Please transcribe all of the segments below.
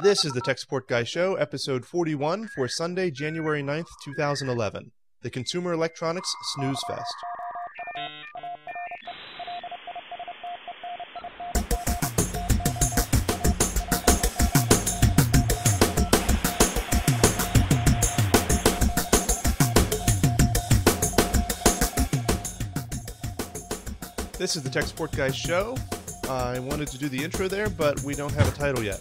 This is the Tech Support Guy Show, episode 41 for Sunday, January 9th, 2011. The Consumer Electronics Snoozefest. This is the Tech Support Guy Show. I wanted to do the intro there, but we don't have a title yet.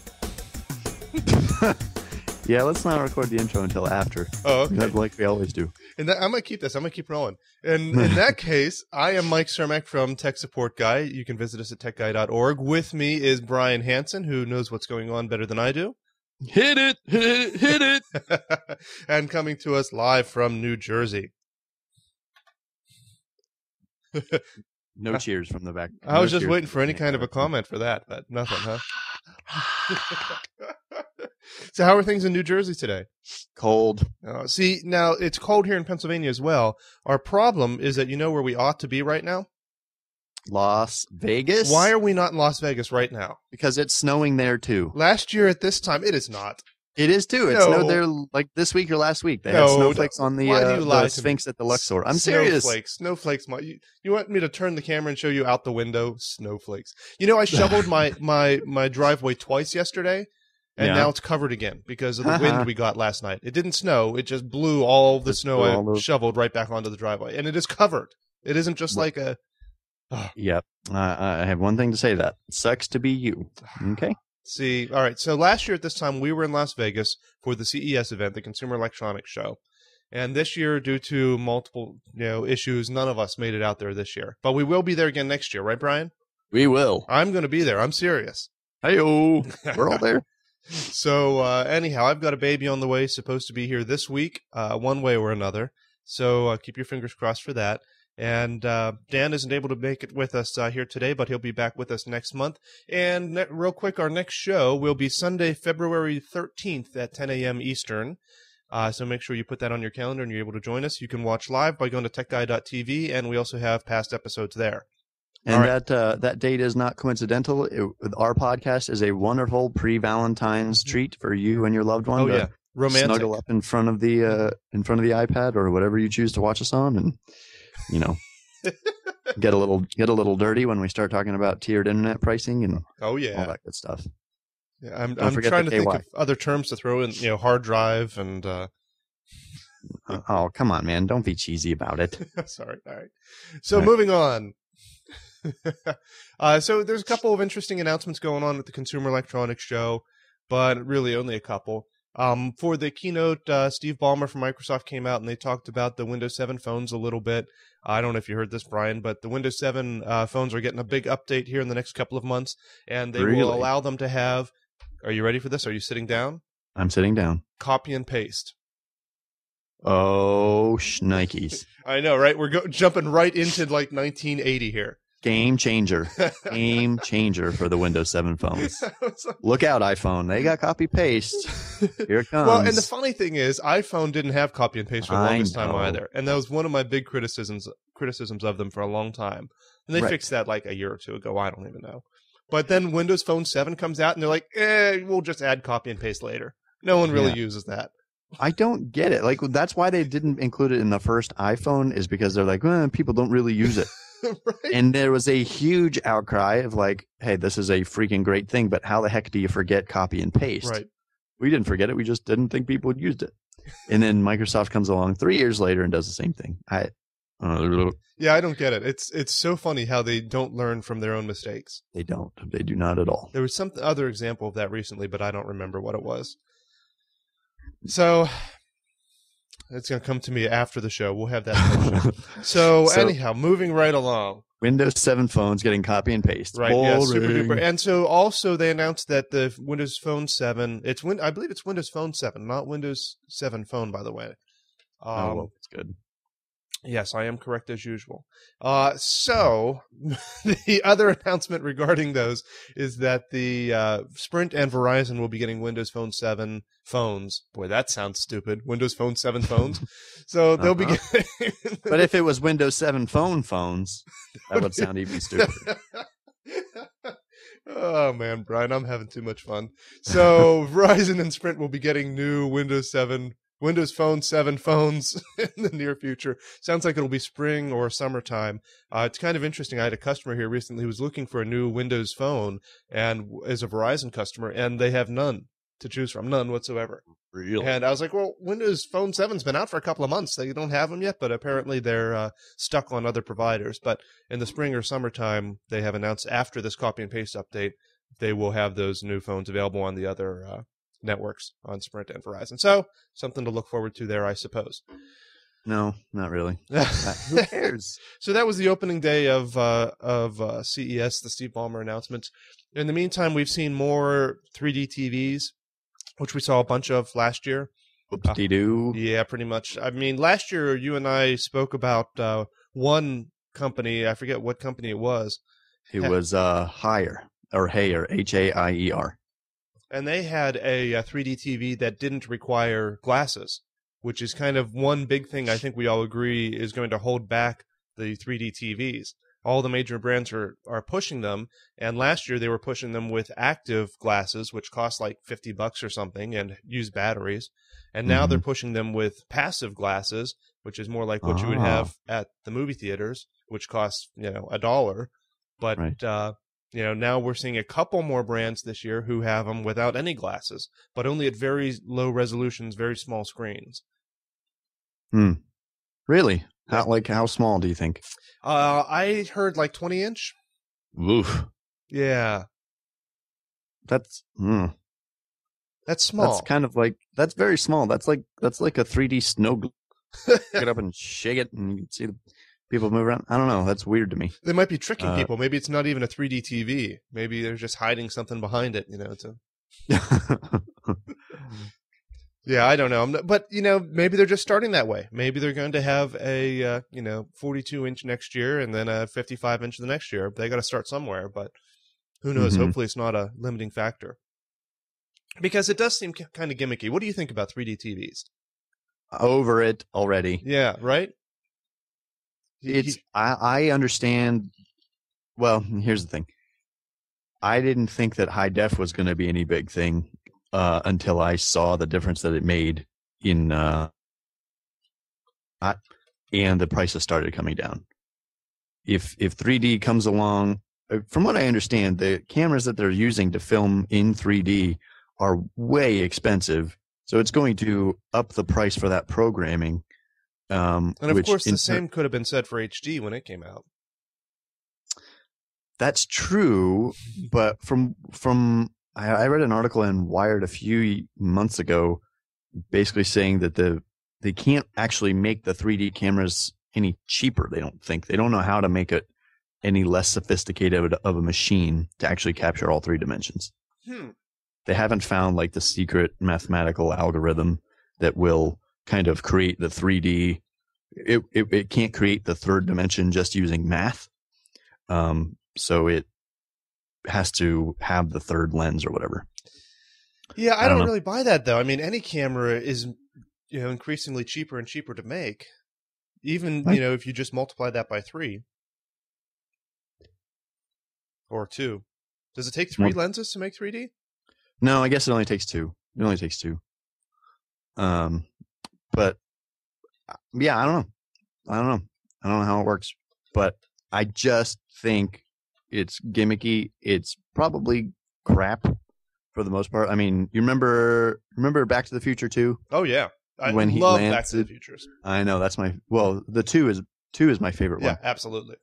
Yeah, let's not record the intro until after. Oh, okay. Like we always do. And I'm going to keep this. I'm going to keep rolling. And in that case, I am Mike Cermak from Tech Support Guy. You can visit us at techguy.org. With me is Brian Hansen, who knows what's going on better than I do. Hit it! Hit it! Hit it! And coming to us live from New Jersey. No cheers from the back. I was just waiting for any kind of a comment for that, but nothing, huh? So how are things in New Jersey today? Cold. See, now it's cold here in Pennsylvania as well. Our problem is that you know where we ought to be right now? Las Vegas? Why are we not in Las Vegas right now? Because it's snowing there too. Last year at this time, it is not. It is too. It snowed there like this week or last week. They had snowflakes on the Sphinx at the Luxor. I'm serious. Snowflakes. You want me to turn the camera and show you out the window? Snowflakes. You know, I shoveled my driveway twice yesterday, and now it's covered again because of the wind we got last night. It didn't snow. It just blew all the snow I shoveled right back onto the driveway, and it is covered. It isn't just like a... Yep. I have one thing to say to that. It sucks to be you. Okay? See, all right. So last year at this time, we were in Las Vegas for the CES event, the Consumer Electronics Show. And this year, due to multiple issues, none of us made it out there this year. But we will be there again next year, right, Brian? We will. I'm going to be there. I'm serious. Hey-o. We're all there. So anyhow, I've got a baby on the way, supposed to be here this week, one way or another. So keep your fingers crossed for that. And Dan isn't able to make it with us here today, but he'll be back with us next month. And real quick, our next show will be Sunday, February 13th at 10 a.m. Eastern. So make sure you put that on your calendar and you're able to join us. You can watch live by going to techguy.tv, and we also have past episodes there. And that date is not coincidental. Our podcast is a wonderful pre-Valentine's treat for you and your loved one. Oh, yeah. Romantic. Snuggle up in front of the iPad or whatever you choose to watch us on, and get a little dirty when we start talking about tiered internet pricing and all that good stuff. Yeah, I'm trying to think of other terms to throw in, hard drive and. Oh, come on, man! Don't be cheesy about it. Sorry. All right. So moving on. So there's a couple of interesting announcements going on at the Consumer Electronics Show, but really only a couple. For the keynote, Steve Ballmer from Microsoft came out and they talked about the Windows 7 phones a little bit. I don't know if you heard this, Brian, but the Windows 7 phones are getting a big update here in the next couple of months, and they will allow them to have... Are you ready for this? Are you sitting down? I'm sitting down. Copy and paste. Oh, shnikes. I know, right? We're jumping right into like 1980 here. Game changer. Game changer for the Windows 7 phones. Look out, iPhone. They got copy paste. Here it comes. Well, and the funny thing is, iPhone didn't have copy and paste for the longest time either. And that was one of my big criticisms of them for a long time. And they fixed that like a year or two ago. I don't even know. But then Windows Phone 7 comes out and they're like, we'll just add copy and paste later. No one really uses that. I don't get it. Like, that's why they didn't include it in the first iPhone, is because they're like, people don't really use it. Right. And there was a huge outcry of like, hey, this is a freaking great thing, but how the heck do you forget copy and paste? Right. We didn't forget it. We just didn't think people had used it. And then Microsoft comes along 3 years later and does the same thing. Yeah, I don't get it. It's so funny how they don't learn from their own mistakes. They don't. They do not at all. There was some other example of that recently, but I don't remember what it was. So... It's going to come to me after the show. We'll have that. So anyhow, moving right along. Windows 7 phones getting copy and paste. Right, yeah, super duper. And so also they announced that the Windows Phone 7, I believe it's Windows Phone 7, not Windows 7 Phone, by the way. Well, that's good. Yes, I am correct as usual. So the other announcement regarding those is that the Sprint and Verizon will be getting Windows Phone 7 phones. Boy, that sounds stupid. Windows Phone 7 phones. So they'll be getting... But if it was Windows 7 phones, that would sound even stupider. Oh man, Brian, I'm having too much fun. So Verizon and Sprint will be getting new Windows Phone 7 phones in the near future. Sounds like it'll be spring or summertime. It's kind of interesting. I had a customer here recently who was looking for a new Windows phone and is a Verizon customer, and they have none to choose from, none whatsoever. Really? And I was like, well, Windows Phone 7's been out for a couple of months. They don't have them yet, but apparently they're stuck on other providers. But in the spring or summertime, they have announced after this copy and paste update, they will have those new phones available on the other networks on Sprint and Verizon. So something to look forward to there, I suppose. No, not really. Who cares? So that was the opening day of CES, the Steve Ballmer announcements. In the meantime, we've seen more 3D TVs, which we saw a bunch of last year. Whoop-de-doo. Yeah, pretty much. I mean, last year you and I spoke about one company. I forget what company it was. It was Haier, H-A-I-E-R. And they had a 3D TV that didn't require glasses, which is kind of one big thing I think we all agree is going to hold back the 3D TVs. All the major brands are pushing them, and last year they were pushing them with active glasses, which cost like $50 or something and use batteries. And now they're pushing them with passive glasses, which is more like what you would have at the movie theaters, which costs, $1. But right. now we're seeing a couple more brands this year who have them without any glasses, but only at very low resolutions, very small screens. Really? How small do you think? I heard like 20-inch. Oof. Yeah. That's small. That's kind of like, that's very small. That's like a 3D snow globe. Get up and shake it and you can see the people move around. I don't know. That's weird to me. They might be tricking people. Maybe it's not even a 3D TV. Maybe they're just hiding something behind it, Yeah, I don't know. But, maybe they're just starting that way. Maybe they're going to have a, 42-inch next year and then a 55-inch the next year. They got to start somewhere, but who knows? Hopefully it's not a limiting factor. Because it does seem kind of gimmicky. What do you think about 3D TVs? Over it already. Yeah, right? I understand. Well, here's the thing. I didn't think that high def was going to be any big thing until I saw the difference that it made in and the prices started coming down. If 3D comes along, from what I understand, the cameras that they're using to film in 3D are way expensive, so it's going to up the price for that programming. And of course, the same could have been said for HD when it came out. That's true, but I read an article in Wired a few months ago, basically saying that they can't actually make the 3D cameras any cheaper. They don't know how to make it any less sophisticated of a machine to actually capture all three dimensions. They haven't found like the secret mathematical algorithm that will kind of create the 3D. It can't create the third dimension just using math. So it has to have the third lens or whatever. Yeah, I don't really buy that though. I mean, any camera is, increasingly cheaper and cheaper to make. Even, if you just multiply that by 3 or 2. Does it take 3 lenses to make 3D? No, I guess it only takes 2. It only takes 2. But yeah, I don't know. I don't know how it works, but I just think it's gimmicky. It's probably crap for the most part. I mean, you remember Back to the Future 2? Oh yeah. I when love he lands Back to the Futures. I know, that's the 2 is my favorite one. Yeah, absolutely.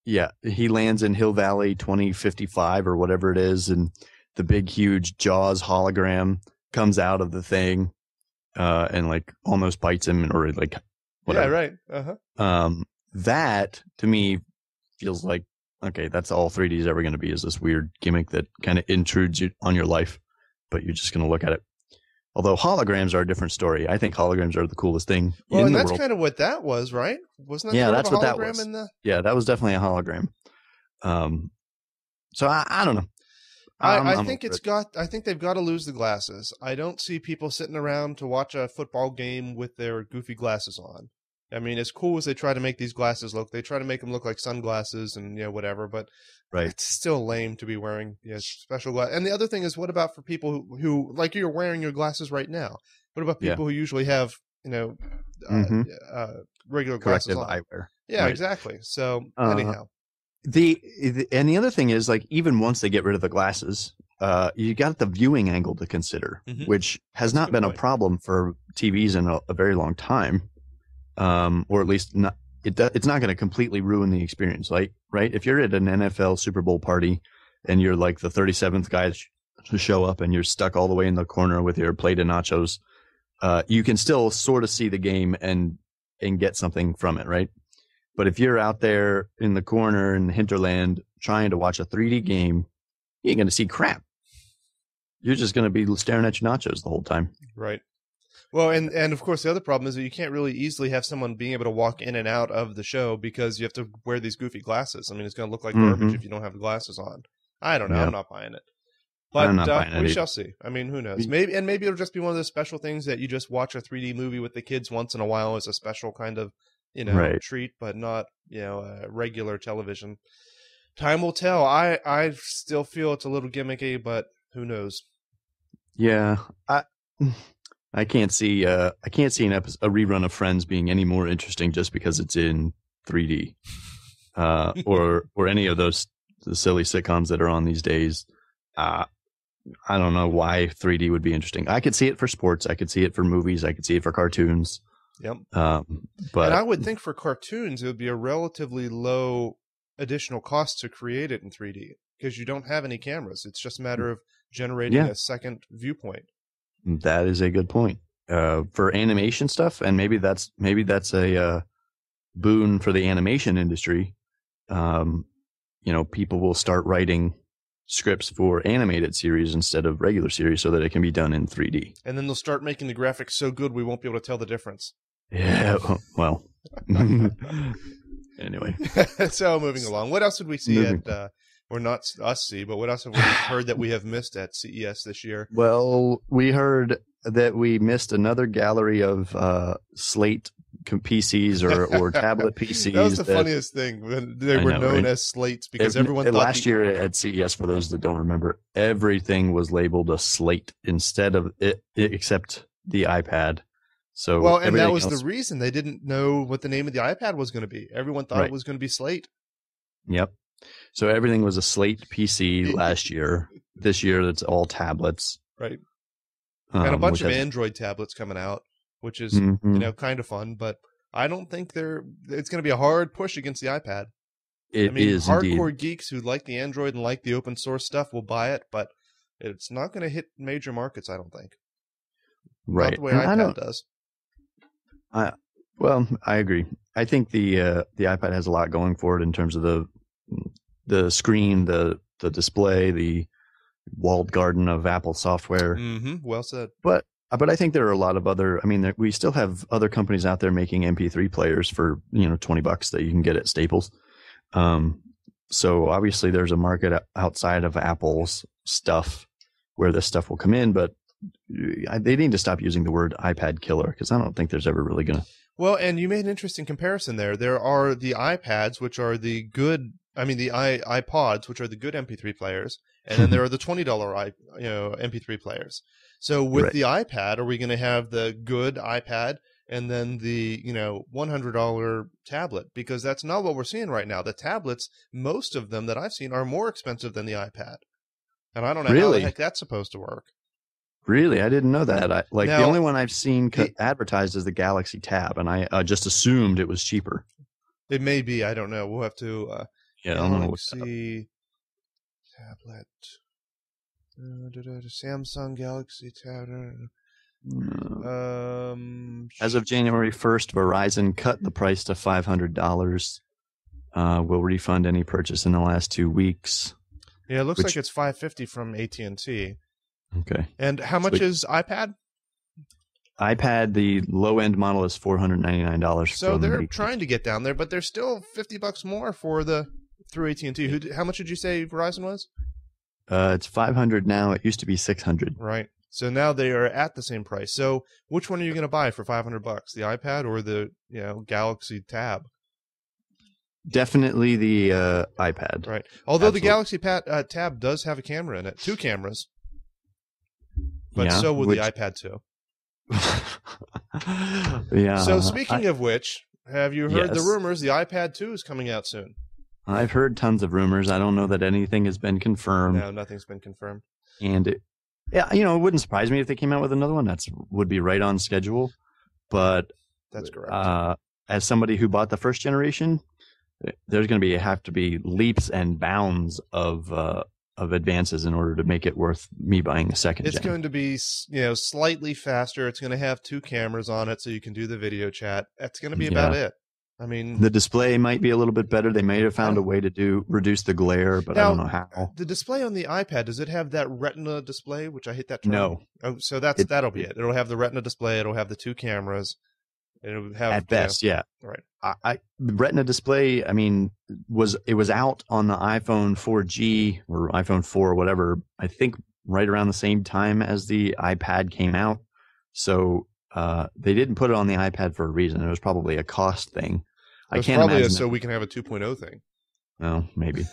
Yeah, he lands in Hill Valley 2055 or whatever it is, and the big huge Jaws hologram comes out of the thing and like almost bites him or like whatever. Yeah, right. That to me feels like, okay, that's all 3D is ever going to be, is this weird gimmick that kind of intrudes on your life, but you're just going to look at it. Although holograms are a different story. I think holograms are the coolest thing in the world. Well, and that's kind of what that was, right? Wasn't that that's what that was. Yeah, that was definitely a hologram. So I don't know. I think I think they've got to lose the glasses. I don't see people sitting around to watch a football game with their goofy glasses on. I mean, as cool as they try to make these glasses look, they try to make them look like sunglasses and whatever. But Right. it's still lame to be wearing special glasses. And the other thing is, what about for people who like you're wearing your glasses right now? What about people who usually have regular glasses corrective on? eyewear? Yeah, Right. exactly. So anyhow, And the other thing is, like, even once they get rid of the glasses, you got the viewing angle to consider, which has not been a problem for TVs in a very long time, or at least not. It's not going to completely ruin the experience. Like, right? If you're at an NFL Super Bowl party and you're like the 37th guy to show up and you're stuck all the way in the corner with your plate of nachos, you can still sort of see the game and get something from it, right? But if you're out there in the corner in the hinterland trying to watch a 3D game, you ain't going to see crap. You're just going to be staring at your nachos the whole time. Right. Well, and of course, the other problem is that you can't really easily have someone being able to walk in and out of the show because you have to wear these goofy glasses. I mean, it's going to look like garbage if you don't have the glasses on. I don't know. Yep. I'm not buying it. But I'm not buying it we either. shall see. I mean, who knows? Maybe it'll just be one of those special things that you just watch a 3D movie with the kids once in a while as a special kind of Right. treat, but not regular television. Time will tell. I still feel it's a little gimmicky, but who knows? Yeah, I can't see a rerun of Friends being any more interesting just because it's in 3D, or any of the silly sitcoms that are on these days. I don't know why 3D would be interesting. I could see it for sports. I could see it for movies. I could see it for cartoons. Yep. But and I would think for cartoons it would be a relatively low additional cost to create it in 3D because you don't have any cameras. It's just a matter of generating a second viewpoint. That is a good point. For animation stuff, and maybe that's a boon for the animation industry. People will start writing scripts for animated series instead of regular series so that it can be done in 3D. And then they'll start making the graphics so good we won't be able to tell the difference. Yeah, well. Anyway. So moving along. What else did we see or not us see, but what else have we heard that we have missed at CES this year? Well, we heard that we missed another gallery of Slate PCs or tablet PCs. That was the funniest thing when they were known as slates because everyone thought last year at CES, for those that don't remember, everything was labeled a slate instead of it, except the iPad. So and that was the reason they didn't know what the name of the iPad was going to be. Everyone thought it was going to be Slate. Yep. So everything was a Slate PC last year. This year, it's all tablets. Right. And a bunch of Android tablets coming out, which is kind of fun. But I don't think it's going to be a hard push against the iPad. Hardcore geeks who like the Android and like the open source stuff will buy it, but it's not going to hit major markets, I don't think. Right. Not the way iPad does. I agree. I think the iPad has a lot going for it in terms of the screen, the display, the walled garden of Apple software. Well said. But I think there are a lot of other. I mean, we still have other companies out there making MP3 players for $20 that you can get at Staples. So obviously there's a market outside of Apple's stuff where this stuff will come in, but they need to stop using the word iPad killer because I don't think there's ever really going to. Well, and you made an interesting comparison there. There are the iPads, which are the good, the iPods, which are the good MP3 players, and then there are the $20 MP3 players. So with the iPad, are we going to have the good iPad and then the $100 tablet? Because that's not what we're seeing right now. The tablets, most of them that I've seen, are more expensive than the iPad, and I don't know how the heck that's supposed to work. Really? I didn't know that. The only one I've seen advertised is the Galaxy Tab, and I just assumed it was cheaper. It may be. I don't know. We'll have to Galaxy tablet. Samsung Galaxy tablet. As of January 1st, Verizon cut the price to $500. Will refund any purchase in the last 2 weeks. Yeah, it looks like it's $550 from AT&T. Okay. And how much is iPad? iPad, the low-end model is $499. So they're trying to get down there, but they're still $50 more for through AT&T. How much did you say Verizon was? It's $500 now. It used to be $600. Right. So now they are at the same price. So which one are you going to buy for $500? The iPad or the Galaxy Tab? Definitely the iPad. Right. Although Absolutely. the Galaxy Tab does have a camera in it, 2 cameras, but Yeah, so will the iPad too. Yeah. So speaking of which, have you heard the Yes. rumors the iPad 2 is coming out soon? I've heard tons of rumors. I don't know that anything has been confirmed. No, nothing's been confirmed. And it wouldn't surprise me if they came out with another one. Would be right on schedule. But that's correct. As somebody who bought the first generation, there's going to have to be leaps and bounds of advances in order to make it worth me buying a second. It's going to be slightly faster. It's going to have 2 cameras on it, so you can do the video chat. That's going to be about it. I mean, the display might be a little bit better. They may have found a way to reduce the glare, but I don't know how. The display on the iPad, does it have that Retina display? Which I hate that term. No. Oh, so that'll be it. It'll have the Retina display. It'll have the 2 cameras. It'll have at best, yeah. Right. The Retina display, I mean, was out on the iPhone 4G or iPhone 4 or whatever, I think right around the same time as the iPad came out. So they didn't put it on the iPad for a reason. It was probably a cost thing. I can't imagine. So we can have a 2.0 thing. Oh, maybe.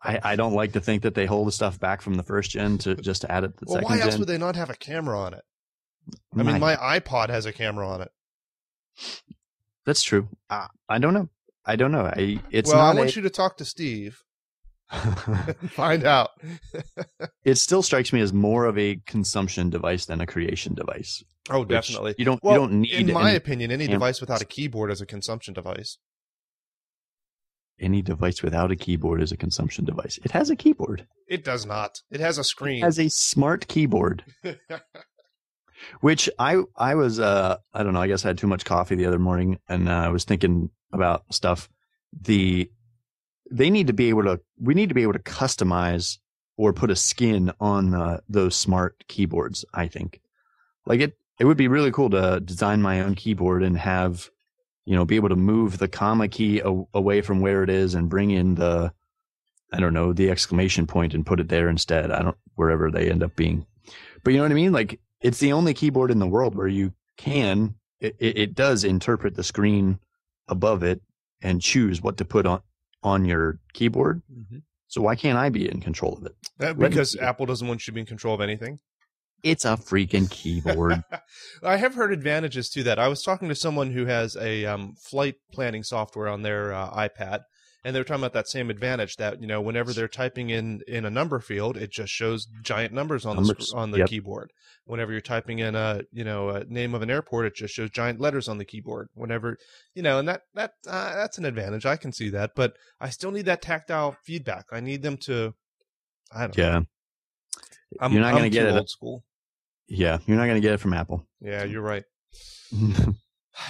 I don't like to think that they hold the stuff back from the first gen to add it to the second gen. Why else would they not have a camera on it? I mean, my iPod has a camera on it. That's true. I don't know. I want you to talk to Steve. Find out. It still strikes me as more of a consumption device than a creation device. Oh, definitely. You don't need. In my opinion, any device without a keyboard is a consumption device. Any device without a keyboard is a consumption device. It has a keyboard. It does not. It has a screen. It has a smart keyboard. Which I was I don't know, I guess I had too much coffee the other morning and I was thinking about stuff. We need to be able to customize or put a skin on those smart keyboards, I think. Like it would be really cool to design my own keyboard and have, be able to move the comma key away from where it is and bring in the exclamation point and put it there instead. Wherever they end up being. But you know what I mean? Like, it's the only keyboard in the world where you it does interpret the screen above it and choose what to put on your keyboard. Mm-hmm. So why can't I be in control of it? Because Apple doesn't want you to be in control of anything. It's a freaking keyboard. I have heard advantages to that. I was talking to someone who has a flight planning software on their iPad, and they were talking about that same advantage that, whenever they're typing in a number field, it just shows giant numbers on the keyboard. Whenever you're typing in a name of an airport, it just shows giant letters on the keyboard. Whenever, and that's an advantage. I can see that, but I still need that tactile feedback. I need them to, I don't know. Yeah. You're not going to get it. Old school. Yeah, you're not going to get it from Apple. Yeah, you're right.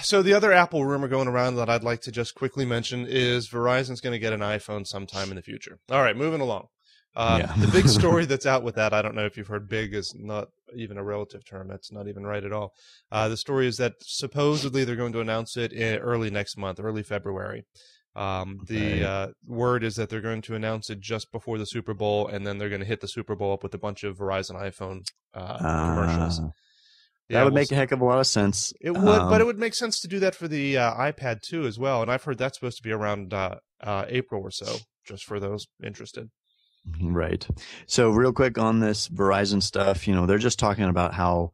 So the other Apple rumor going around that I'd like to just quickly mention is Verizon's going to get an iPhone sometime in the future. All right, moving along. The big story that's out with that, I don't know if you've heard, big is not even a relative term. It's not even right at all. The story is that supposedly they're going to announce it early next month, early February. The word is that they're going to announce it just before the Super Bowl, and then they're going to hit the Super Bowl up with a bunch of Verizon iPhone commercials. That would make a heck of a lot of sense. It would, but it would make sense to do that for the iPad too as well. And I've heard that's supposed to be around April or so, just for those interested. Right. So real quick on this Verizon stuff, they're just talking about how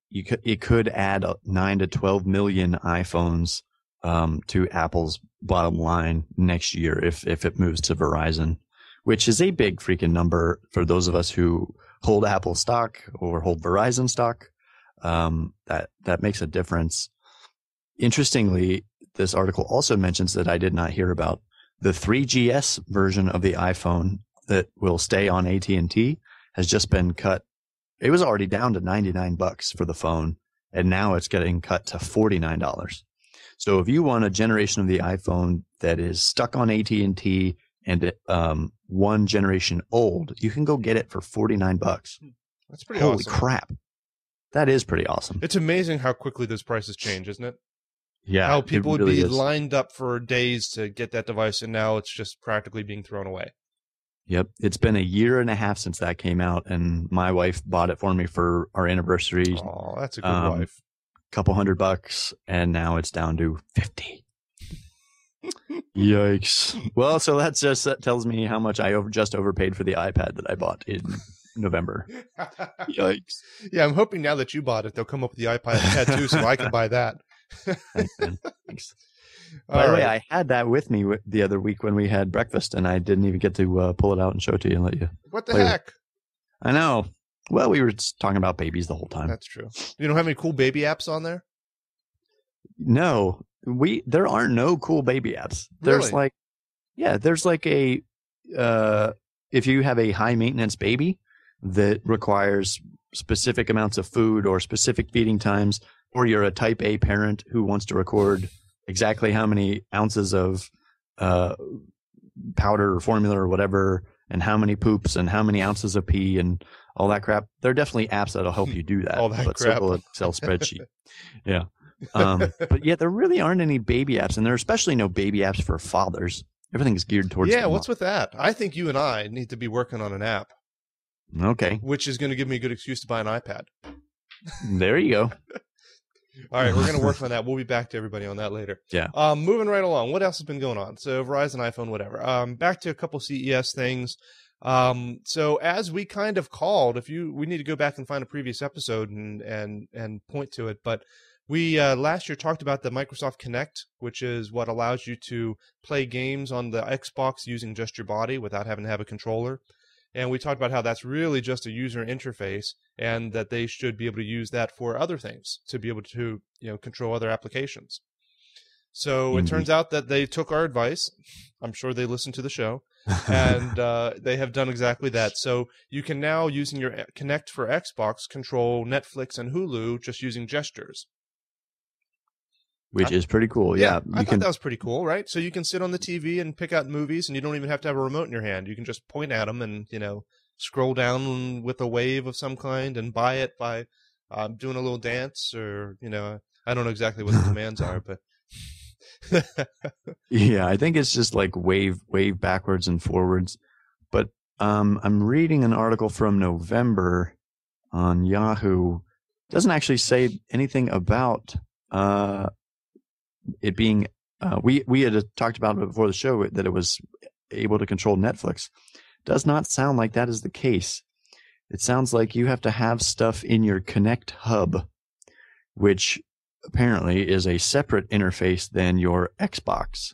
it could add 9 to 12 million iPhones to Apple's bottom line next year if it moves to Verizon, which is a big freaking number for those of us who hold Apple stock or hold Verizon stock. That makes a difference. Interestingly, this article also mentions that I did not hear about the 3GS version of the iPhone that will stay on AT&T has just been cut. It was already down to $99 for the phone, and now it's getting cut to $49. So if you want a generation of the iPhone that is stuck on AT&T and one generation old, you can go get it for $49. That's pretty awesome. Holy crap. That is pretty awesome. It's amazing how quickly those prices change, isn't it? Yeah. How people would be lined up for days to get that device, and now it's just practically being thrown away. Yep. It's been 1.5 years since that came out, and my wife bought it for me for our anniversary. Oh, that's a good wife. Couple $100, and now it's down to 50. Yikes. Well, so that tells me how much I just overpaid for the iPad that I bought in November. Yikes. Yeah, I'm hoping now that you bought it, they'll come up with the iPad too, so I can buy that. Thanks, Ben. Thanks. By the way, I had that with me the other week when we had breakfast, and I didn't even get to pull it out and show it to you and let you. What the heck? I know. Well, we were just talking about babies the whole time. That's true. You don't have any cool baby apps on there? No, there are no cool baby apps. There's Really? there's like a if you have a high maintenance baby that requires specific amounts of food or specific feeding times, or you're a type A parent who wants to record exactly how many ounces of powder or formula or whatever, and how many poops and how many ounces of pee and all that crap. There are definitely apps that'll help you do that. All that but crap. Simple Excel spreadsheet. Yeah. But yeah, there really aren't any baby apps, and there are especially no baby apps for fathers. Everything's geared towards what's with that? I think you and I need to be working on an app. Okay. Which is going to give me a good excuse to buy an iPad. There you go. All right, we're going to work on that. We'll be back to everybody on that later. Yeah. Moving right along. What else has been going on? So Verizon, iPhone, whatever. Back to a couple CES things. So as we kind of called, we need to go back and find a previous episode and point to it, but we last year talked about the Microsoft Kinect, which is what allows you to play games on the Xbox using just your body without having to have a controller. And we talked about how that's really just a user interface, and that they should be able to use that for other things, to be able to control other applications. So It turns out that they took our advice. I'm sure they listened to the show, and they have done exactly that. So you can now, using your Kinect for Xbox, control Netflix and Hulu just using gestures. Which is pretty cool. Yeah. I thought that was pretty cool, right? So you can sit on the TV and pick out movies, and you don't even have to have a remote in your hand. You can just point at them and, scroll down with a wave of some kind and buy it by doing a little dance, or, I don't know exactly what the demands are, but... Yeah, I think it's just like wave backwards and forwards. But I'm reading an article from November on Yahoo. It doesn't actually say anything about it being we had talked about it before the show, that it was able to control Netflix. Does not sound like that is the case. It sounds like you have to have stuff in your Kinect hub, which apparently is a separate interface than your Xbox.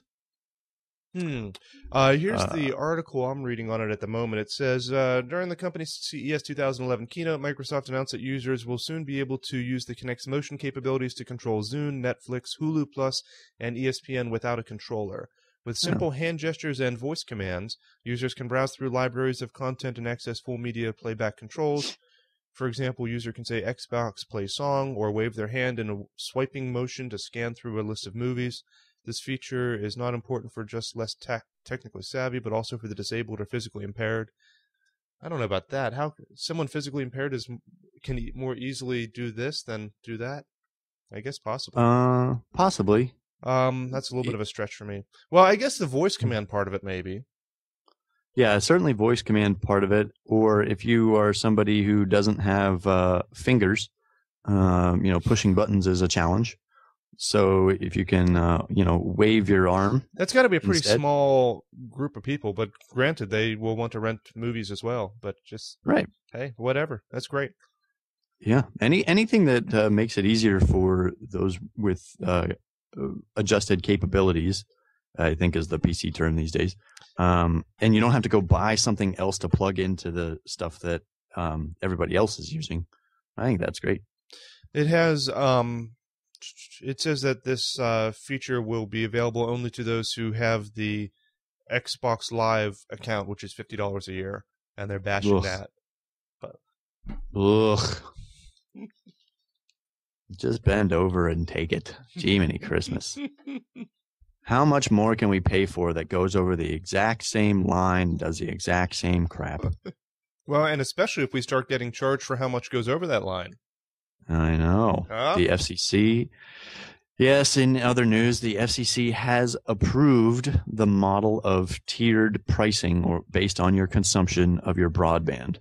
Here's the article I'm reading on it at the moment. It says, during the company's CES 2011 keynote, Microsoft announced that users will soon be able to use the Kinect's motion capabilities to control Zune, Netflix, Hulu Plus, and ESPN without a controller. With simple hand gestures and voice commands, users can browse through libraries of content and access full media playback controls. For example, user can say Xbox play song, or wave their hand in a swiping motion to scan through a list of movies. This feature is not important for just less technically savvy, but also for the disabled or physically impaired. I don't know about that. How someone physically impaired can more easily do this than do that? I guess possibly. Possibly. That's a little bit of a stretch for me. Well, I guess the voice command part of it, maybe. Yeah, certainly voice command part of it. Or if you are somebody who doesn't have fingers, pushing buttons is a challenge. So if you can, wave your arm. That's got to be a pretty small group of people, but granted, they will want to rent movies as well. But just, right. Hey, whatever. That's great. Yeah. Anything that makes it easier for those with adjusted capabilities, I think is the PC term these days. And you don't have to go buy something else to plug into the stuff that everybody else is using. I think that's great. It has... It says that this feature will be available only to those who have the Xbox Live account, which is $50 a year, and they're bashing that. But just bend over and take it. Jiminy Christmas. How much more can we pay for that goes over the exact same line, does the exact same crap? Well, and especially if we start getting charged for how much goes over that line. I know. The FCC. Yes, in other news, the FCC has approved the model of tiered pricing or based on your consumption of your broadband.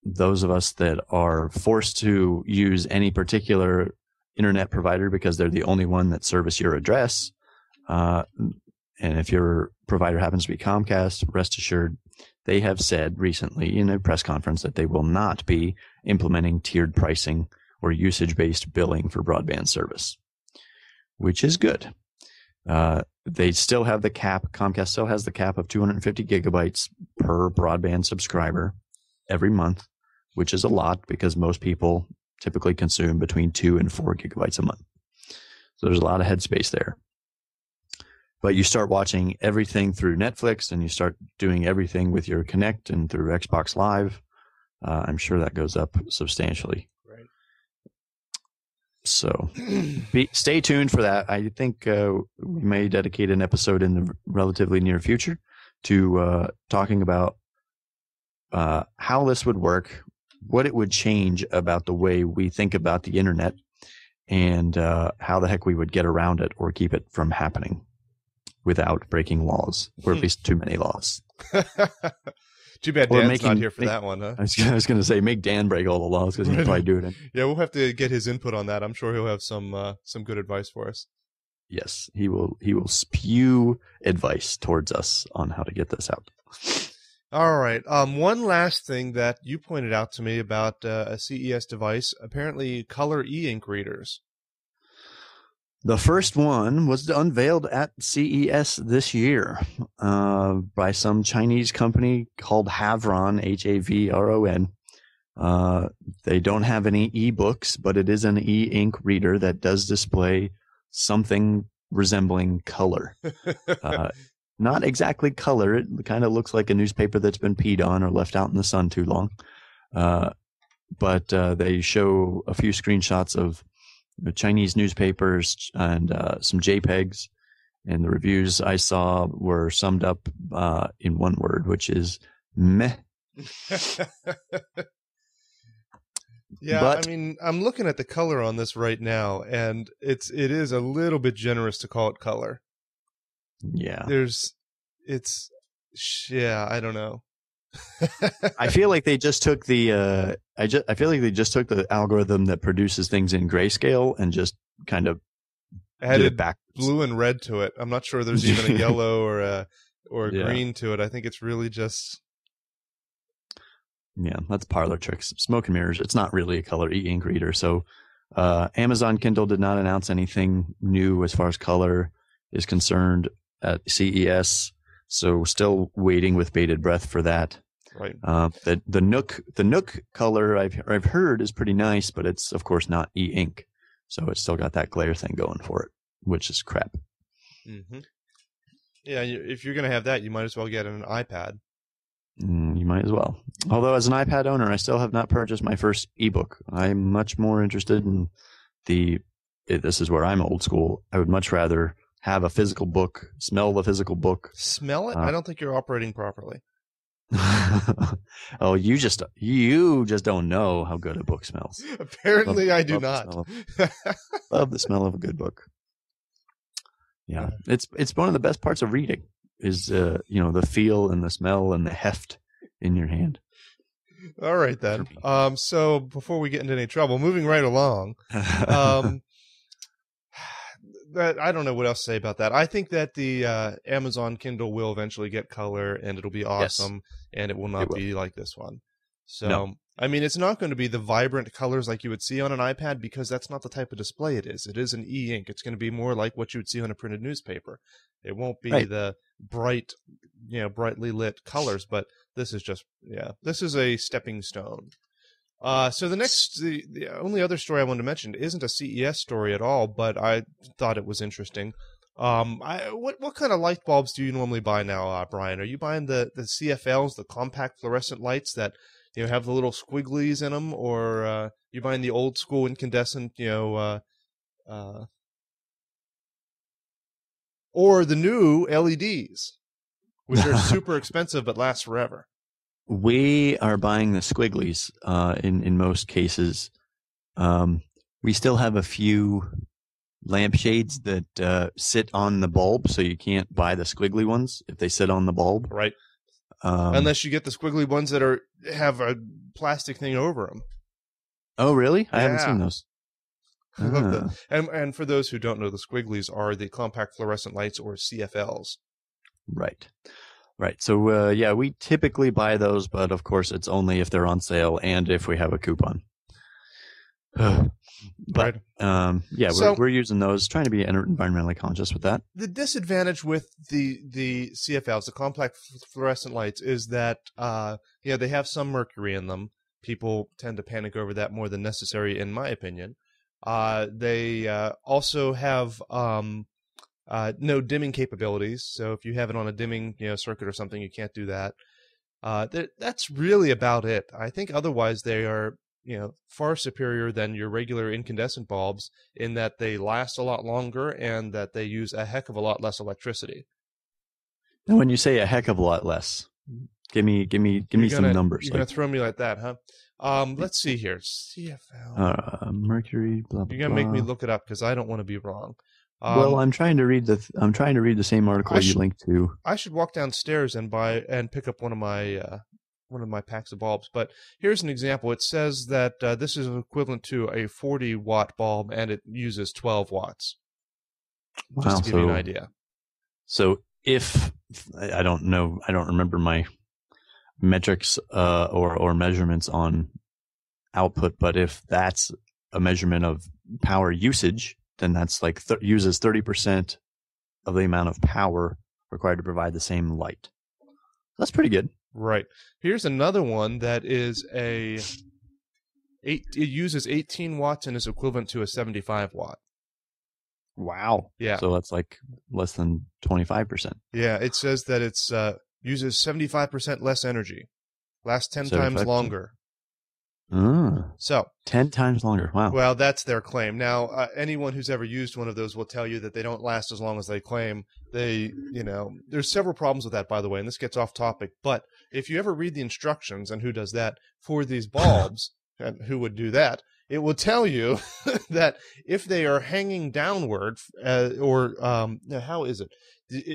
Those of us that are forced to use any particular internet provider because they're the only one that service your address, and if your provider happens to be Comcast, rest assured, they have said recently in a press conference that they will not be implementing tiered pricing or usage-based billing for broadband service, which is good. They still have the cap. Comcast still has the cap of 250 gigabytes per broadband subscriber every month, which is a lot because most people typically consume between 2 and 4 gigabytes a month. So there's a lot of headspace there. But you start watching everything through Netflix and you start doing everything with your Kinect and through Xbox Live. I'm sure that goes up substantially. Right. So stay tuned for that. I think we may dedicate an episode in the relatively near future to talking about how this would work, what it would change about the way we think about the internet, and how the heck we would get around it or keep it from happening without breaking laws, or at least too many laws. Too bad Dan's not here for that one, huh? I was going to say, make Dan break all the laws because he'd probably do it. Yeah, we'll have to get his input on that. I'm sure he'll have some good advice for us. Yes, he will spew advice towards us on how to get this out. All right. One last thing that you pointed out to me about a CES device, apparently color eInk readers. The first one was unveiled at CES this year by some Chinese company called Havron, Havron. They don't have any ebooks, but it is an eInk reader that does display something resembling color. Not exactly color. It kind of looks like a newspaper that's been peed on or left out in the sun too long. But they show a few screenshots of the Chinese newspapers and some JPEGs, and the reviews I saw were summed up in one word, which is meh. Yeah, but, I mean, I'm looking at the color on this right now, and it is a little bit generous to call it color. Yeah, I don't know. I feel like they just took the I feel like they just took the algorithm that produces things in grayscale and just kind of added back blue and red to it. I'm not sure there's even a yellow or a green to it. I think it's really just that's parlor tricks, smoke and mirrors. It's not really a color e-ink reader. So Amazon Kindle did not announce anything new as far as color is concerned at CES. So still waiting with bated breath for that. Right. The Nook color I've heard is pretty nice, but it's of course not e-ink, so it's still got that glare thing going for it, which is crap. Mm-hmm. Yeah, if you're gonna have that, you might as well get an iPad. You might as well. Although as an iPad owner, I still have not purchased my first ebook. I'm much more interested in this is where I'm old school. I would much rather have a physical book, smell the physical book. Smell it? I don't think you're operating properly. Oh, you just don't know how good a book smells. Apparently, I do not. Love the smell of a good book. Yeah, it's one of the best parts of reading is the feel and the smell and the heft in your hand. All right then. So before we get into any trouble, moving right along. That I don't know what else to say about that. I think that the Amazon Kindle will eventually get color, and it'll be awesome, and it will not be like this one. So, no. I mean, it's not going to be the vibrant colors like you would see on an iPad because that's not the type of display it is. It is an e-ink. It's going to be more like what you would see on a printed newspaper. It won't be the bright, brightly lit colors, but this is just, this is a stepping stone. So the only other story I wanted to mention isn't a CES story at all, but I thought it was interesting. What kind of light bulbs do you normally buy now, Brian? Are you buying the CFLs, the compact fluorescent lights that have the little squigglies in them, or you buying the old school incandescent, or the new LEDs, which are super expensive but last forever? We are buying the squigglies in most cases. We We still have a few lampshades that sit on the bulb, so you can't buy the squiggly ones if they sit on the bulb. Right. Unless you get the squiggly ones that have a plastic thing over them. Oh, really? I Yeah. haven't seen those. I love them. And for those who don't know, the squigglies are the compact fluorescent lights, or CFLs. Right. So, we typically buy those, but of course it's only if they're on sale and if we have a coupon. But, right. So, we're using those, trying to be environmentally conscious with that. The disadvantage with the CFLs, the compact fluorescent lights, is that, they have some mercury in them. People tend to panic over that more than necessary, in my opinion. They also have no dimming capabilities. So if you have it on a dimming circuit or something, you can't do that. That's really about it. I think otherwise they are far superior than your regular incandescent bulbs in that they last a lot longer and that they use a heck of a lot less electricity. And when you say a heck of a lot less, give me some numbers. You're gonna throw me like that, huh? Let's see here. CFL. Mercury. Blah, blah, You're gonna make me look it up because I don't want to be wrong. Well, I'm trying to read the same article you linked to. I should walk downstairs and pick up one of my packs of bulbs. But here's an example. It says that this is equivalent to a 40-watt bulb, and it uses 12 watts. Wow, just to give you an idea. So if I don't remember my metrics or measurements on output, but if that's a measurement of power usage, then that's like uses 30% of the amount of power required to provide the same light. That's pretty good. Right. Here's another one that is it uses 18 watts and is equivalent to a 75 watt. Wow. Yeah. So that's like less than 25%. Yeah, it says that it's uses 75% less energy, lasts 10 times longer. So 10 times longer. Wow. Well, that's their claim. Now, anyone who's ever used one of those will tell you that they don't last as long as they claim. There's several problems with that, by the way, and this gets off topic. But if you ever read the instructions, and who does that for these bulbs, and who would do that, it will tell you that if they are hanging downward, how is it?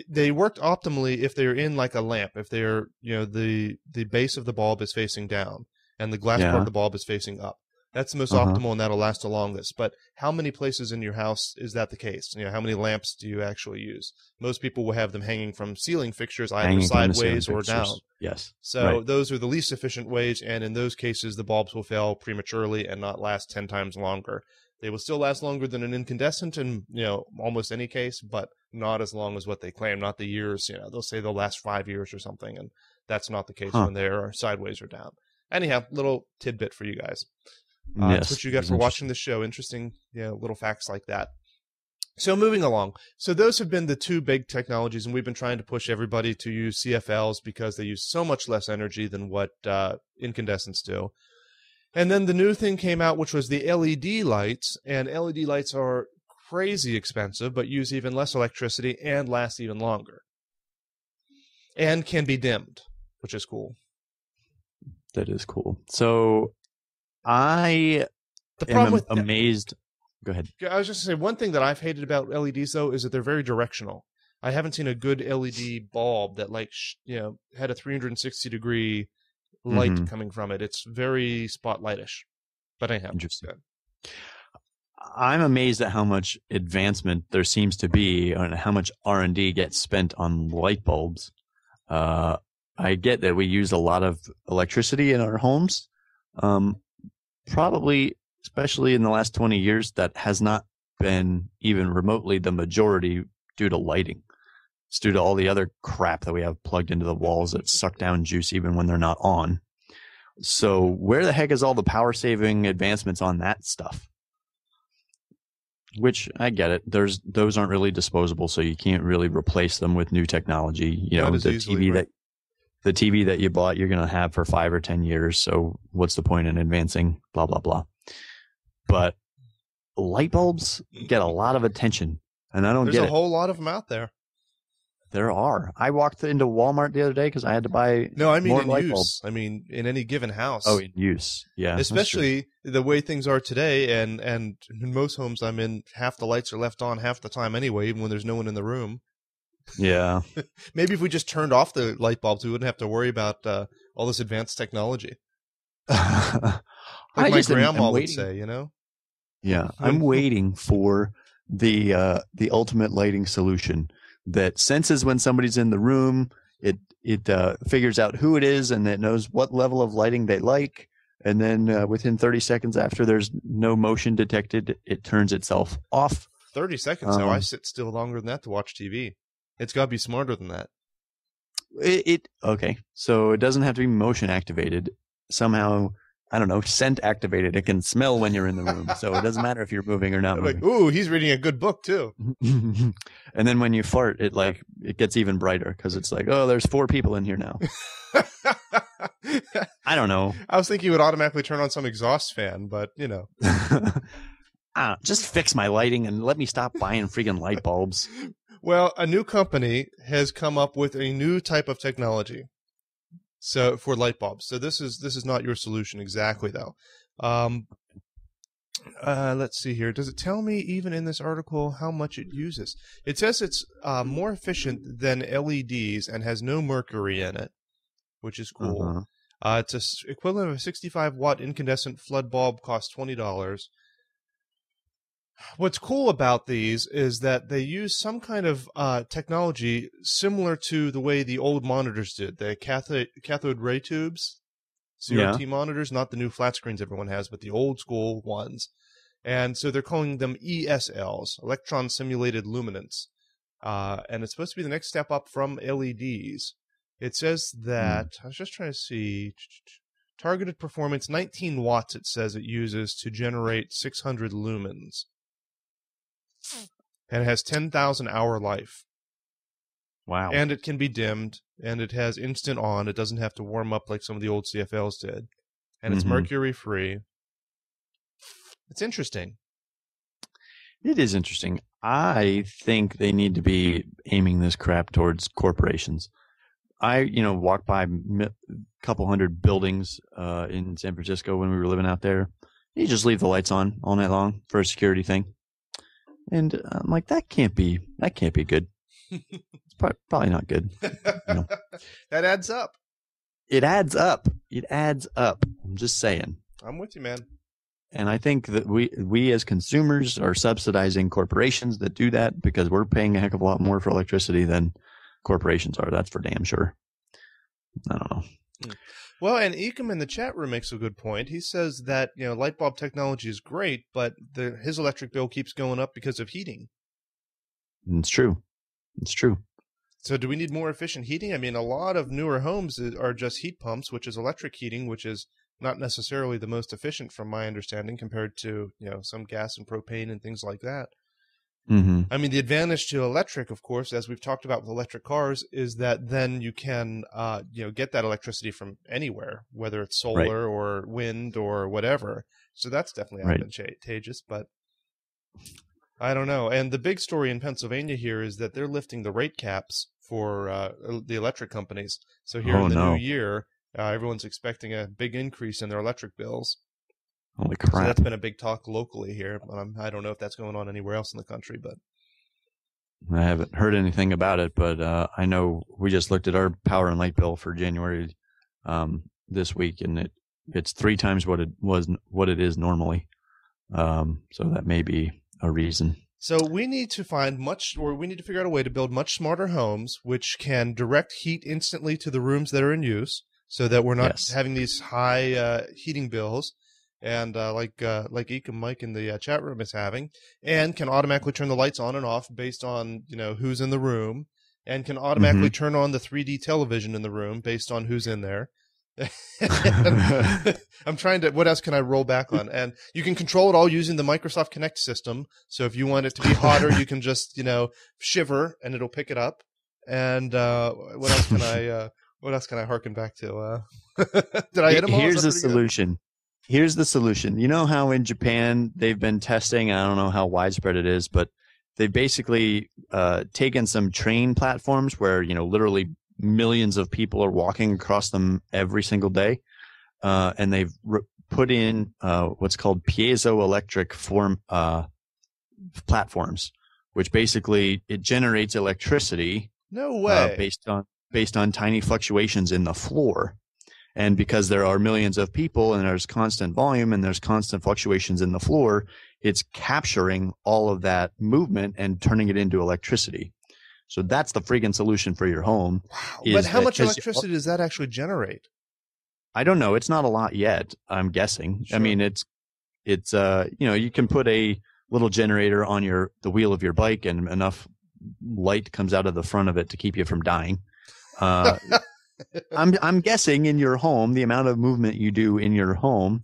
They worked optimally if they're in like a lamp. If they're, the base of the bulb is facing down and the glass part of the bulb is facing up. That's the most optimal, and that'll last the longest. But how many places in your house is that the case? How many lamps do you actually use? Most people will have them hanging from ceiling fixtures, either sideways or down. Yes. So those are the least efficient ways, and in those cases, the bulbs will fail prematurely and not last 10 times longer. They will still last longer than an incandescent in almost any case, but not as long as what they claim. Not the years. They'll say they'll last 5 years or something, and that's not the case when they are sideways or down. Anyhow, little tidbit for you guys. That's what you get for watching the show. Interesting, little facts like that. So moving along. So those have been the two big technologies, and we've been trying to push everybody to use CFLs because they use so much less energy than what incandescents do. And then the new thing came out, which was the LED lights, and LED lights are crazy expensive, but use even less electricity and last even longer. And can be dimmed, which is cool. That is cool. So I am amazed. Go ahead. I was just going to say, one thing that I've hated about LEDs, though, is that they're very directional. I haven't seen a good LED bulb that, had a 360-degree light coming from it. It's very spotlightish. But anyhow. Interesting. I'm amazed at how much advancement there seems to be and how much R&D gets spent on light bulbs. I get that we use a lot of electricity in our homes. Probably, especially in the last 20 years, that has not been even remotely the majority due to lighting. It's due to all the other crap that we have plugged into the walls that suck down juice even when they're not on. So where the heck is all the power-saving advancements on that stuff? Which, I get it. Those aren't really disposable, so you can't really replace them with new technology. The TV that you bought, you're going to have for 5 or 10 years. So what's the point in advancing? Blah, blah, blah. But light bulbs get a lot of attention. And I don't get it. There's a whole lot of them out there. There are. I walked into Walmart the other day because I had to buy No, I mean more in light use. bulbs. I mean in any given house. Oh, in use. Yeah, that's true. Especially the way things are today, and in most homes I'm in, half the lights are left on half the time anyway, even when there's no one in the room. Yeah. Maybe if we just turned off the light bulbs, we wouldn't have to worry about all this advanced technology. Like my grandma would say, you know? Yeah, I'm waiting for the ultimate lighting solution that senses when somebody's in the room. It figures out who it is, and it knows what level of lighting they like. And then within 30 seconds after there's no motion detected, it turns itself off. 30 seconds? Now I sit still longer than that to watch TV. It's got to be smarter than that. Okay, so it doesn't have to be motion activated. Somehow, I don't know, scent activated. It can smell when you're in the room, so it doesn't matter if you're moving or not moving. Like, ooh, he's reading a good book too. And then when you fart, it gets even brighter because it's like, oh, there's 4 people in here now. I don't know. I was thinking you would automatically turn on some exhaust fan, but you know. Just fix my lighting and let me stop buying freaking light bulbs. Well, a new company has come up with a new type of technology. So for light bulbs. So this is not your solution exactly though. Let's see here. Does it tell me even in this article how much it uses? It says it's more efficient than LEDs and has no mercury in it, which is cool. It's a equivalent of a 65-watt incandescent flood bulb, costs $20. What's cool about these is that they use some kind of technology similar to the way the old monitors did, the cathode ray tubes, CRT monitors, not the new flat screens everyone has, but the old school ones. And so they're calling them ESLs, electron simulated luminance. And it's supposed to be the next step up from LEDs. It says that, I was just trying to see, targeted performance, 19 watts it says it uses to generate 600 lumens. And it has 10,000 hour life. Wow. And it can be dimmed, and it has instant on. It doesn't have to warm up like some of the old CFLs did. And it's mercury free. It's interesting. It is interesting. I think they need to be aiming this crap towards corporations. I, walked by a couple hundred buildings in San Francisco when we were living out there. You just leave the lights on all night long for a security thing. And I'm like, that can't be good. It's probably not good. That adds up. It adds up. I'm just saying. I'm with you, man. And I think that we as consumers are subsidizing corporations that do that because we're paying a heck of a lot more for electricity than corporations are. That's for damn sure. I don't know. Well, and Ekim in the chat room makes a good point. He says that light bulb technology is great, but his electric bill keeps going up because of heating. It's true. So do we need more efficient heating? I mean, a lot of newer homes are just heat pumps, which is electric heating, which is not necessarily the most efficient from my understanding compared to some gas and propane and things like that. I mean, the advantage to electric, of course, as we've talked about with electric cars, is that then you can, get that electricity from anywhere, whether it's solar or wind or whatever. So that's definitely advantageous, but I don't know. And the big story in Pennsylvania here is that they're lifting the rate caps for the electric companies. So here in the new year, everyone's expecting a big increase in their electric bills. Holy crap. So that's been a big talk locally here. I don't know if that's going on anywhere else in the country, but I haven't heard anything about it, but I know we just looked at our power and light bill for January this week, and it's 3 times what it is normally. So that may be a reason. So we need to figure out a way to build much smarter homes which can direct heat instantly to the rooms that are in use, so that we're not having these high heating bills. And like Ekim Mike in the chat room is having, and can automatically turn the lights on and off based on who's in the room, and can automatically turn on the 3D television in the room based on who's in there. I'm trying to. What else can I roll back on? And you can control it all using the Microsoft Kinect system. So if you want it to be hotter, you can just shiver and it'll pick it up. And what else can I? What else can I harken back to? Did I hit them all? Here's the solution. Here's the solution. You know how in Japan they've been testing, and I don't know how widespread it is, but they've basically taken some train platforms where, literally millions of people are walking across them every single day. And they've put in what's called piezoelectric platforms, which basically it generates electricity. No way. Based on tiny fluctuations in the floor. And because there are millions of people and there's constant volume and there's constant fluctuations in the floor, it's capturing all of that movement and turning it into electricity. So that's the freaking solution for your home. Wow. But how much electricity does that actually generate? I don't know. It's not a lot yet, I'm guessing. Sure. I mean, it's you can put a little generator on the wheel of your bike and enough light comes out of the front of it to keep you from dying. I'm guessing in your home, the amount of movement you do in your home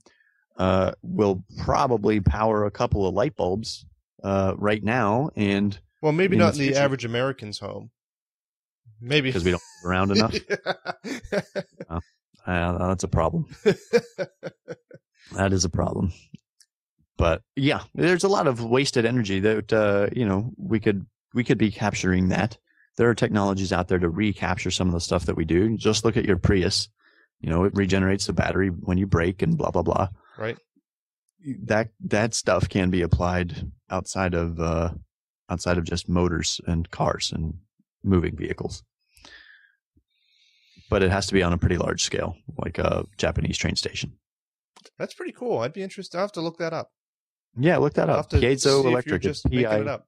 will probably power a couple of light bulbs right now. And well, maybe not in the average American's home. Maybe because we don't move around enough. That's a problem. That is a problem. But yeah, there's a lot of wasted energy that we could be capturing that. There are technologies out there to recapture some of the stuff that we do. Just look at your Prius. It regenerates the battery when you brake and blah, blah, blah. Right. That stuff can be applied outside of just motors and cars and moving vehicles. But it has to be on a pretty large scale, like a Japanese train station. That's pretty cool. I'd be interested. I'll have to look that up. Yeah, look that up. Piezoelectric. Just making it up.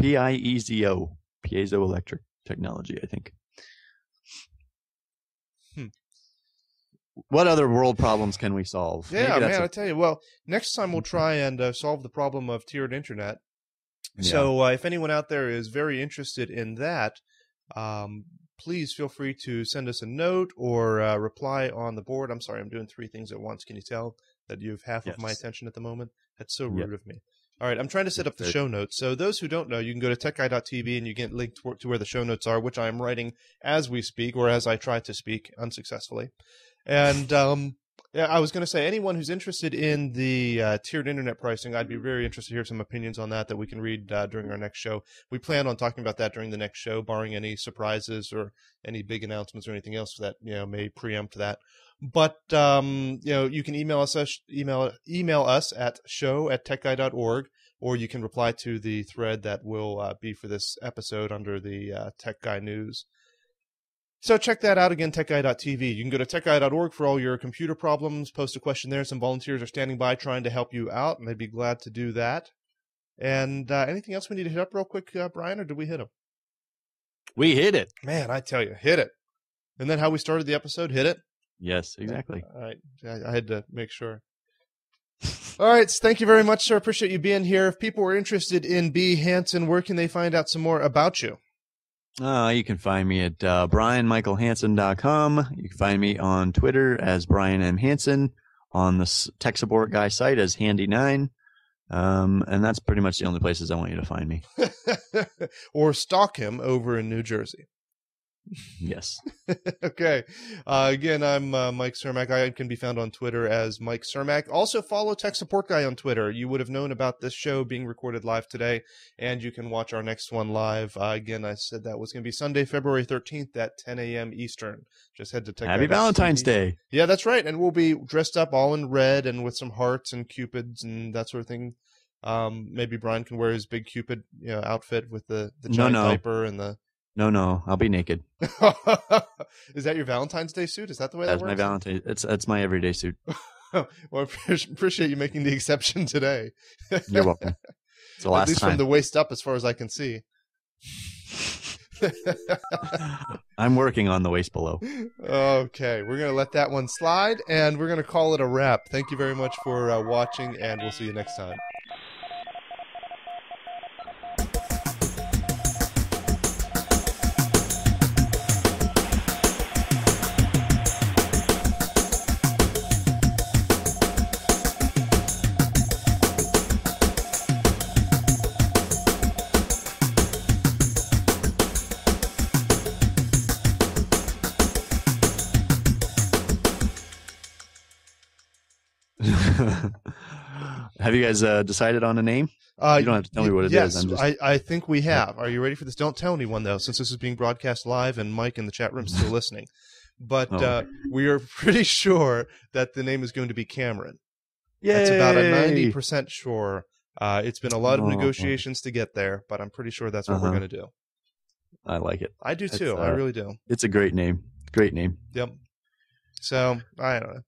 PIEZO. Piezoelectric technology, I think. What other world problems can we solve? Yeah, man, I tell you. Well, next time we'll try and solve the problem of tiered internet. Yeah. So if anyone out there is very interested in that, please feel free to send us a note or reply on the board. I'm sorry, I'm doing 3 things at once. Can you tell that you have half of my attention at the moment? That's so rude of me. All right, I'm trying to set up the show notes. So those who don't know, you can go to techguy.tv and you get linked to where the show notes are, which I am writing as we speak or as I try to speak unsuccessfully. And I was going to say, anyone who's interested in the tiered internet pricing, I'd be very interested to hear some opinions on that we can read during our next show. We plan on talking about that during the next show, barring any surprises or any big announcements or anything else that may preempt that. But you can email us at show@techguy.org, or you can reply to the thread that will be for this episode under the Tech Guy News. So check that out again, techguy.tv. You can go to techguy.org for all your computer problems. Post a question there. Some volunteers are standing by trying to help you out, and they'd be glad to do that. And anything else we need to hit up real quick, Brian, or did we hit them? We hit it. Man, I tell you, hit it. And then how we started the episode, hit it? Yes, exactly. All right. I had to make sure. All right. Thank you very much, sir. Appreciate you being here. If people are interested in B. Hansen, where can they find out some more about you? You can find me at brianmichaelhansen.com. You can find me on Twitter as Brian M. Hansen, on the Tech Support Guy site as Handy9. And that's pretty much the only places I want you to find me. Or stalk him over in New Jersey. Yes. Okay. Again, I'm Mike Cermak. I can be found on Twitter as Mike Cermak. Also follow Tech Support Guy on Twitter. You would have known about this show being recorded live today, and you can watch our next one live. Again, I said that was going to be Sunday, February 13th at 10 a.m. Eastern. Just head to Tech Happy Valentine's Day. Yeah, that's right. And we'll be dressed up all in red and with some hearts and cupids and that sort of thing. Maybe Brian can wear his big Cupid outfit with the giant diaper and the... No, I'll be naked. Is that your Valentine's Day suit? Is that the way that works? That's my Valentine's. That's my everyday suit. Well, I appreciate you making the exception today. You're welcome. It's the last time. At least from the waist up, as far as I can see. I'm working on the waist below. Okay, we're going to let that one slide, and we're going to call it a wrap. Thank you very much for watching, and we'll see you next time. Have you guys decided on a name? You don't have to tell me what it yes, is. I think we have. Are you ready for this? Don't tell anyone, though, since this is being broadcast live and Mike in the chat room is still listening. But we are pretty sure that the name is going to be Cameron. Yay! That's about a 90% sure. It's been a lot of negotiations to get there, but I'm pretty sure that's what we're going to do. I like it. I do too. I really do. It's a great name. Great name. Yep. So, I don't know.